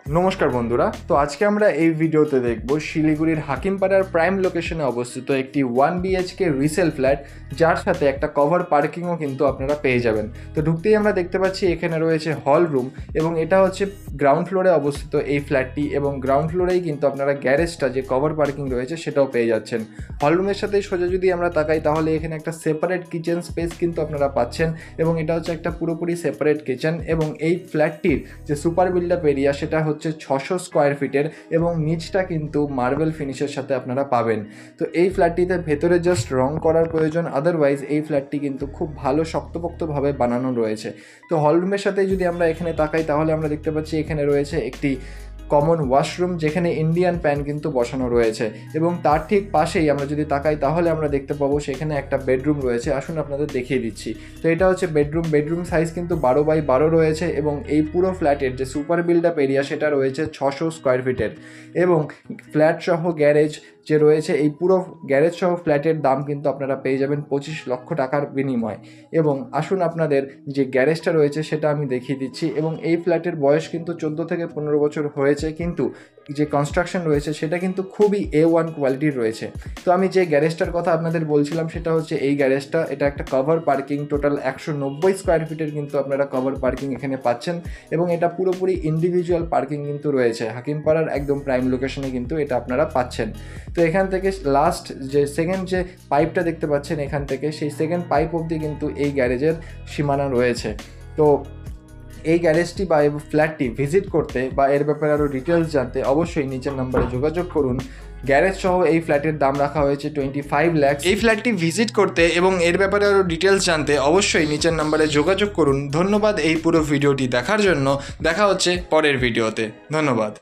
নমস্কার বন্ধুরা, তো আজকে আমরা এই ভিডিওতে দেখব শিলিগুড়ির হাকিমপাড়ার প্রাইম লোকেশনে অবস্থিত একটি 1 BHK রিসেল ফ্ল্যাট, যার সাথে একটা কভার পার্কিংও কিন্তু আপনারা পেয়ে যাবেন। তো ঢুকতেই আমরা দেখতে পাচ্ছি এখানে রয়েছে হল রুম, এবং এটা হচ্ছে গ্রাউন্ড ফ্লোরে অবস্থিত এই ফ্ল্যাটটি, এবং গ্রাউন্ড ফ্লোরেই কিন্তু আপনারা গ্যারেজটা যে কভার পার্কিং রয়েছে সেটাও পেয়ে যাচ্ছেন। হল রুমের সাথে সোজা যদি আমরা তাকাই তাহলে এখানে একটা সেপারেট কিচেন স্পেস কিন্তু আপনারা পাচ্ছেন, এবং এটা হচ্ছে একটা পুরোপুরি সেপারেট কিচেন। এবং এই ফ্ল্যাটটির যে সুপার বিল্ড আপ এরিয়া সেটা হচ্ছে 600 স্কোয়ার ফিটের, এবং নিচটা কিন্তু মার্বেল ফিনিশের সাথে আপনারা পাবেন। তো এই ফ্ল্যাটটিতে ভেতরে জাস্ট রং করার প্রয়োজন, আদারওয়াইজ এই ফ্ল্যাটটি কিন্তু খুব ভালো শক্তপোক্তভাবে বানানো রয়েছে। তো হল রুমের সাথে যদি আমরা এখানে তাকাই তাহলে আমরা দেখতে পাচ্ছি এখানে রয়েছে একটি কমন ওয়াশরুম, যেখানে ইন্ডিয়ান প্যান কিন্তু বসানো রয়েছে, এবং তার ঠিক পাশেই আমরা যদি তাকাই তাহলে আমরা দেখতে পাবো সেখানে একটা বেডরুম রয়েছে। আসুন আপনাদের দেখিয়ে দিচ্ছি। তো এটা হচ্ছে বেডরুম সাইজ কিন্তু 12x12 রয়েছে, এবং এই পুরো ফ্ল্যাটের যে সুপার বিল্ড আপ এরিয়া সেটা রয়েছে 600 স্কোয়ার ফিটের, এবং ফ্ল্যাট সহ গ্যারেজ যে রয়েছে, এই পুরো গ্যারেজ সহ ফ্ল্যাটের দাম কিন্তু আপনারা পেয়ে যাবেন 25 লক্ষ টাকার বিনিময়। এবং আসুন আপনাদের যে গ্যারেজটা রয়েছে সেটা আমি দেখিয়ে দিচ্ছি। এবং এই ফ্ল্যাটের বয়স কিন্তু 14 থেকে 15 বছর হয়েছে, কিন্তু যে কনস্ট্রাকশন রয়েছে সেটা কিন্তু খুবই A1 কোয়ালিটির রয়েছে। তো আমি যে গ্যারেজটার কথা আপনাদের বলছিলাম সেটা হচ্ছে এই গ্যারেজটা। এটা একটা কভার পার্কিং, টোটাল 190 স্কোয়ার ফিটের কিন্তু আপনারা কভার পার্কিং এখানে পাচ্ছেন, এবং এটা পুরোপুরি ইন্ডিভিজুয়াল পার্কিং কিন্তু রয়েছে। হাকিমপাড়ার একদম প্রাইম লোকেশনে কিন্তু এটা আপনারা পাচ্ছেন। তো এখান থেকে লাস্ট যে সেকেন্ড যে পাইপটা দেখতে পাচ্ছেন এখান থেকে, সেই সেকেন্ড পাইপ অবধি কিন্তু এই গ্যারেজের সীমানা রয়েছে। তো এই গ্যারেজটি বা এই ফ্ল্যাটটি ভিজিট করতে বা এর ব্যাপারে আরও ডিটেলস জানতে অবশ্যই নিচের নম্বরে যোগাযোগ করুন। গ্যারেজ সহ এই ফ্ল্যাটের দাম রাখা হয়েছে 25 লাখ। এই ফ্ল্যাটটি ভিজিট করতে এবং এর ব্যাপারে আরও ডিটেলস জানতে অবশ্যই নিচের নম্বরে যোগাযোগ করুন। ধন্যবাদ এই পুরো ভিডিওটি দেখার জন্য। দেখা হচ্ছে পরের ভিডিওতে। ধন্যবাদ।